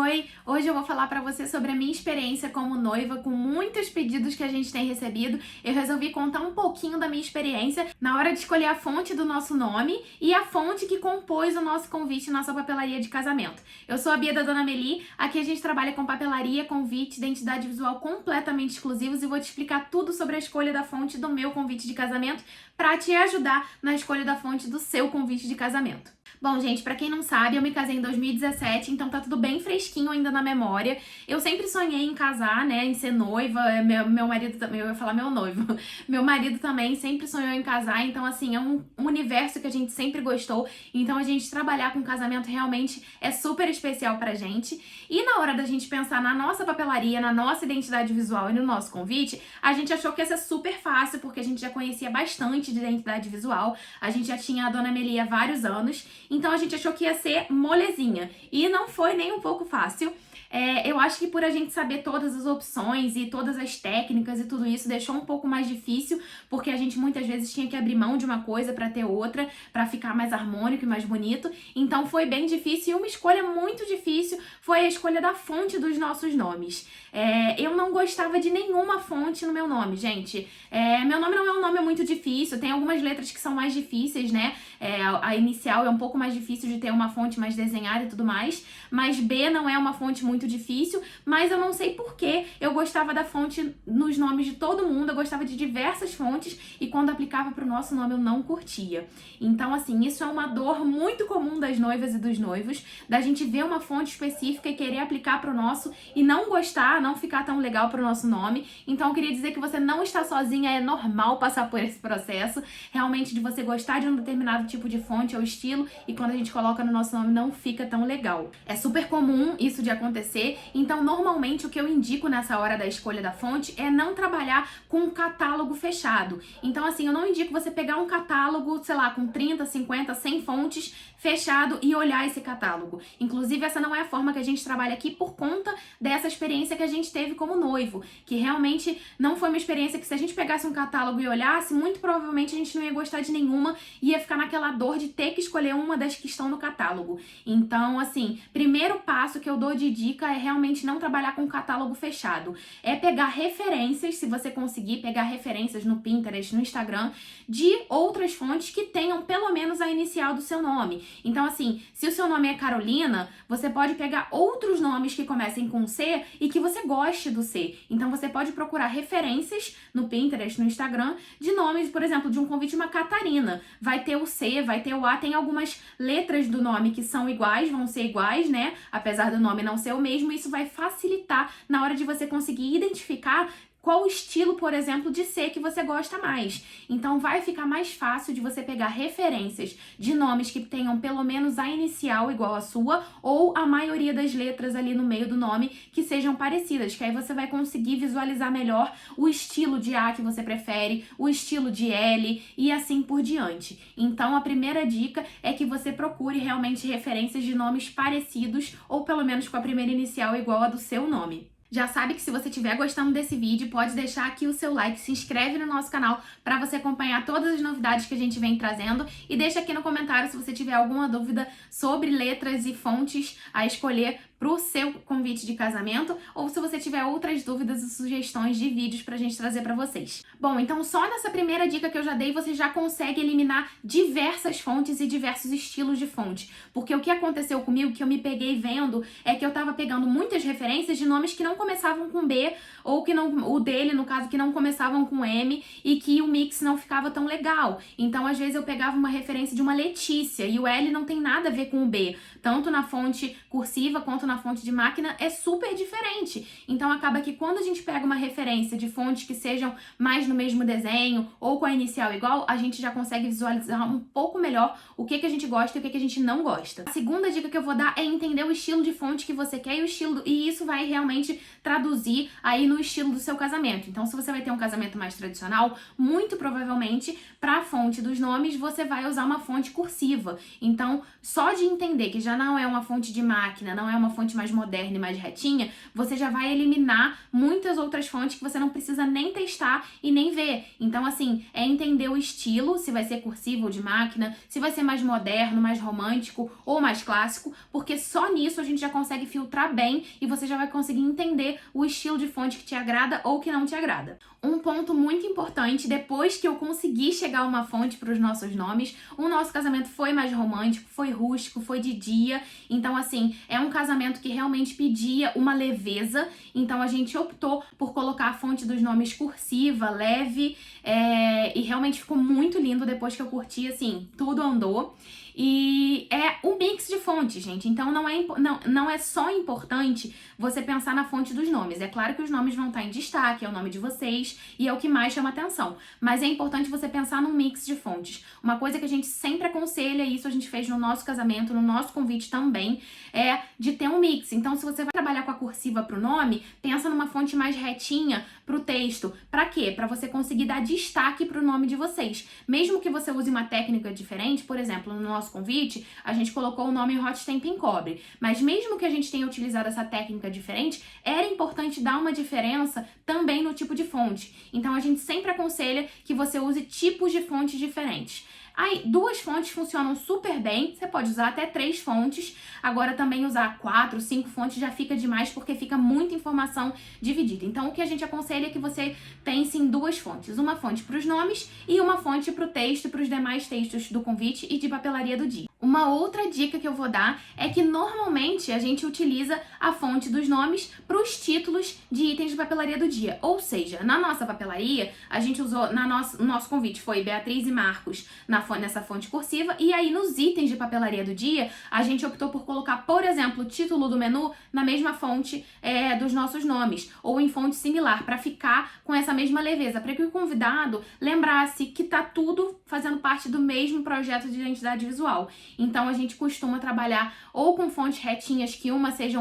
Oi, hoje eu vou falar pra você sobre a minha experiência como noiva, com muitos pedidos que a gente tem recebido. Eu resolvi contar um pouquinho da minha experiência na hora de escolher a fonte do nosso nome e a fonte que compôs o nosso convite, nossa papelaria de casamento. Eu sou a Bia da Dona Meli, aqui a gente trabalha com papelaria, convite, identidade visual completamente exclusivos e vou te explicar tudo sobre a escolha da fonte do meu convite de casamento pra te ajudar na escolha da fonte do seu convite de casamento. Bom, gente, pra quem não sabe, eu me casei em 2017, então tá tudo bem fresquinho ainda na memória. Eu sempre sonhei em casar, né, em ser noiva, meu marido também, eu ia falar meu noivo. Meu marido também sempre sonhou em casar, então assim, é um universo que a gente sempre gostou. Então a gente trabalhar com casamento realmente é super especial pra gente. E na hora da gente pensar na nossa papelaria, na nossa identidade visual e no nosso convite, a gente achou que ia ser super fácil, porque a gente já conhecia bastante de identidade visual, a gente já tinha a Dona Meli há vários anos. Então a gente achou que ia ser molezinha. E não foi nem um pouco fácil. Eu acho que por a gente saber todas as opções e todas as técnicas e tudo isso, deixou um pouco mais difícil, porque a gente muitas vezes tinha que abrir mão de uma coisa pra ter outra, pra ficar mais harmônico e mais bonito. Então foi bem difícil e uma escolha muito difícil foi a escolha da fonte dos nossos nomes. Eu não gostava de nenhuma fonte no meu nome, gente. Meu nome não é um nome muito difícil, tem algumas letras que são mais difíceis, né? A inicial é um pouco mais difícil de ter uma fonte mais desenhada e tudo mais, mas B não é uma fonte muito difícil, mas eu não sei porquê eu gostava da fonte nos nomes de todo mundo, eu gostava de diversas fontes e quando aplicava pro nosso nome eu não curtia. Então, assim, isso é uma dor muito comum das noivas e dos noivos, da gente ver uma fonte específica e querer aplicar pro nosso e não gostar, não ficar tão legal pro nosso nome. Então, eu queria dizer que você não está sozinha, é normal passar por esse processo, realmente de você gostar de um determinado tipo de fonte ou estilo e quando a gente coloca no nosso nome não fica tão legal. É super comum isso de acontecer, então normalmente o que eu indico nessa hora da escolha da fonte é não trabalhar com um catálogo fechado. Então assim, eu não indico você pegar um catálogo, sei lá, com 30, 50, 100 fontes fechado e olhar esse catálogo. Inclusive essa não é a forma que a gente trabalha aqui por conta dessa experiência que a gente teve como noivo, que realmente não foi uma experiência que se a gente pegasse um catálogo e olhasse, muito provavelmente a gente não ia gostar de nenhuma e ia ficar naquela dor de ter que escolher uma das que estão no catálogo. Então, assim, primeiro passo que eu dou de dica é realmente não trabalhar com catálogo fechado. É pegar referências, se você conseguir pegar referências no Pinterest, no Instagram, de outras fontes que tenham pelo menos a inicial do seu nome. Então, assim, se o seu nome é Carolina, você pode pegar outros nomes que comecem com C e que você goste do C. Então, você pode procurar referências no Pinterest, no Instagram, de nomes, por exemplo, de um convite de uma Catarina. Vai ter o C, vai ter o A, tem algumas letras do nome que são iguais, vão ser iguais, né? Apesar do nome não ser o mesmo, isso vai facilitar na hora de você conseguir identificar qual o estilo, por exemplo, de C que você gosta mais. Então vai ficar mais fácil de você pegar referências de nomes que tenham pelo menos a inicial igual a sua ou a maioria das letras ali no meio do nome que sejam parecidas, que aí você vai conseguir visualizar melhor o estilo de A que você prefere, o estilo de L e assim por diante. Então a primeira dica é que você procure realmente referências de nomes parecidos ou pelo menos com a primeira inicial igual a do seu nome. Já sabe que se você estiver gostando desse vídeo, pode deixar aqui o seu like, se inscreve no nosso canal para você acompanhar todas as novidades que a gente vem trazendo e deixa aqui no comentário se você tiver alguma dúvida sobre letras e fontes a escolher para o seu convite de casamento ou se você tiver outras dúvidas e sugestões de vídeos pra gente trazer pra vocês. Bom, então só nessa primeira dica que eu já dei, você já consegue eliminar diversas fontes e diversos estilos de fonte. Porque o que aconteceu comigo, que eu me peguei vendo, é que eu tava pegando muitas referências de nomes que não começavam com B ou que não, o dele, no caso, que não começavam com M e que o mix não ficava tão legal. Então, às vezes, eu pegava uma referência de uma Letícia e o L não tem nada a ver com o B. Tanto na fonte cursiva quanto na fonte de máquina é super diferente. Então acaba que quando a gente pega uma referência de fontes que sejam mais no mesmo desenho ou com a inicial igual, a gente já consegue visualizar um pouco melhor o que a gente gosta e o que a gente não gosta. A segunda dica que eu vou dar é entender o estilo de fonte que você quer e o estilo, e isso vai realmente traduzir aí no estilo do seu casamento. Então, se você vai ter um casamento mais tradicional, muito provavelmente para a fonte dos nomes você vai usar uma fonte cursiva. Então, só de entender que já não é uma fonte de máquina, não é uma fonte mais moderna e mais retinha, você já vai eliminar muitas outras fontes que você não precisa nem testar e nem ver. Então, assim, é entender o estilo, se vai ser cursivo ou de máquina, se vai ser mais moderno, mais romântico ou mais clássico, porque só nisso a gente já consegue filtrar bem e você já vai conseguir entender o estilo de fonte que te agrada ou que não te agrada. Um ponto muito importante, depois que eu consegui chegar a uma fonte para os nossos nomes, o nosso casamento foi mais romântico, foi rústico, foi de dia. Então, assim, é um casamento que realmente pedia uma leveza. Então, a gente optou por colocar a fonte dos nomes cursiva, leve, e realmente ficou muito lindo depois que eu curti, assim, tudo andou. E é um mix de fontes, gente. Então não é só importante você pensar na fonte dos nomes. É claro que os nomes vão estar em destaque, é o nome de vocês e é o que mais chama atenção. Mas é importante você pensar num mix de fontes. Uma coisa que a gente sempre aconselha, e isso a gente fez no nosso casamento, no nosso convite também, é de ter um mix. Então, se você vai trabalhar com a cursiva pro nome, pensa numa fonte mais retinha pro texto. Pra quê? Pra você conseguir dar destaque pro nome de vocês. Mesmo que você use uma técnica diferente, por exemplo, no nosso convite, a gente colocou o nome Hot Stamp em cobre. Mas mesmo que a gente tenha utilizado essa técnica diferente, era importante dar uma diferença também no tipo de fonte. Então, a gente sempre aconselha que você use tipos de fontes diferentes. Aí, 2 fontes funcionam super bem, você pode usar até 3 fontes, agora também usar 4, 5 fontes já fica demais porque fica muita informação dividida. Então, o que a gente aconselha é que você pense em 2 fontes, uma fonte para os nomes e uma fonte para o texto e para os demais textos do convite e de papelaria do dia. Uma outra dica que eu vou dar é que normalmente a gente utiliza a fonte dos nomes para os títulos de itens de papelaria do dia. Ou seja, na nossa papelaria, a gente usou, no nosso convite foi Beatriz e Marcos nessa fonte cursiva, e aí nos itens de papelaria do dia, a gente optou por colocar, por exemplo, o título do menu na mesma fonte dos nossos nomes, ou em fonte similar, para ficar com essa mesma leveza, para que o convidado lembrasse que tá tudo fazendo parte do mesmo projeto de identidade visual. Então, a gente costuma trabalhar ou com fontes retinhas, que uma seja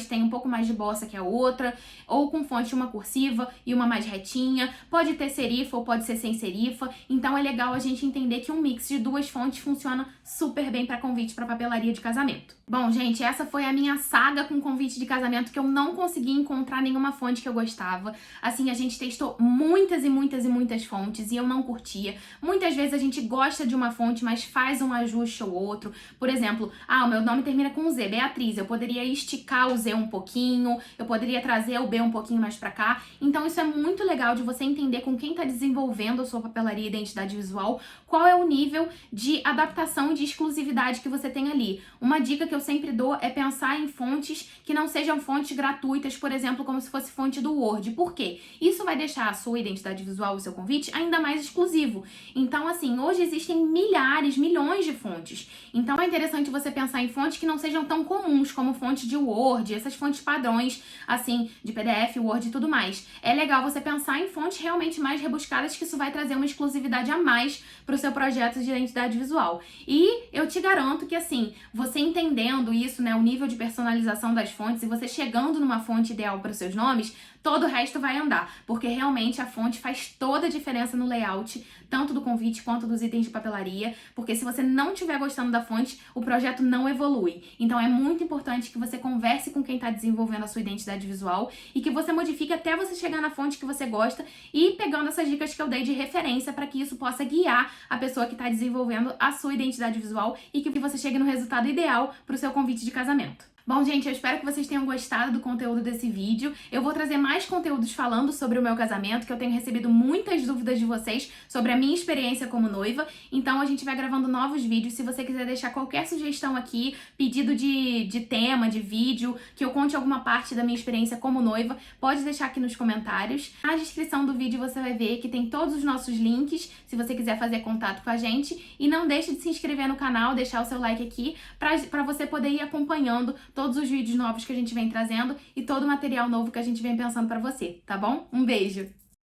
tem um pouco mais de bossa que a outra, ou com fonte uma cursiva e uma mais retinha, pode ter serifa ou pode ser sem serifa. Então, é legal a gente entender que um mix de 2 fontes funciona super bem para convite para papelaria de casamento. Bom, gente, essa foi a minha saga com convite de casamento, que eu não consegui encontrar nenhuma fonte que eu gostava. Assim, a gente testou muitas e muitas e muitas fontes e eu não curtia. Muitas vezes a gente gosta de uma fonte, mas faz um ajuste ou outro. Por exemplo, o meu nome termina com Z, Beatriz. Eu poderia esticar o Z um pouquinho, eu poderia trazer o B um pouquinho mais pra cá. Então, isso é muito legal de você entender com quem tá desenvolvendo a sua papelaria e identidade visual, qual é o nível de adaptação e de exclusividade que você tem ali. Uma dica que eu sempre dou é pensar em fontes que não sejam fontes gratuitas, por exemplo, como se fosse fonte do Word. Por quê? Isso vai deixar a sua identidade visual, o seu convite, ainda mais exclusivo. Então, assim, hoje existem milhares, milhões de fontes. Então, é interessante você pensar em fontes que não sejam tão comuns, como fonte de Word, essas fontes padrões, assim, de PDF, Word e tudo mais. É legal você pensar em fontes realmente mais rebuscadas, que isso vai trazer uma exclusividade a mais para o seu projeto de identidade visual. E eu te garanto que, assim, você entendendo isso, né, o nível de personalização das fontes, e você chegando numa fonte ideal para os seus nomes, todo o resto vai andar, porque realmente a fonte faz toda a diferença no layout, tanto do convite quanto dos itens de papelaria, porque se você não estiver gostando da fonte, o projeto não evolui. Então é muito importante que você converse com quem está desenvolvendo a sua identidade visual e que você modifique até você chegar na fonte que você gosta, e pegando essas dicas que eu dei de referência para que isso possa guiar a pessoa que está desenvolvendo a sua identidade visual e que você chegue no resultado ideal para o seu convite de casamento. Bom, gente, eu espero que vocês tenham gostado do conteúdo desse vídeo. Eu vou trazer mais conteúdos falando sobre o meu casamento, que eu tenho recebido muitas dúvidas de vocês sobre a minha experiência como noiva. Então, a gente vai gravando novos vídeos. Se você quiser deixar qualquer sugestão aqui, pedido de tema, de vídeo, que eu conte alguma parte da minha experiência como noiva, pode deixar aqui nos comentários. Na descrição do vídeo você vai ver que tem todos os nossos links, se você quiser fazer contato com a gente. E não deixe de se inscrever no canal, deixar o seu like aqui, pra você poder ir acompanhando todos os vídeos novos que a gente vem trazendo e todo o material novo que a gente vem pensando pra você, tá bom? Um beijo!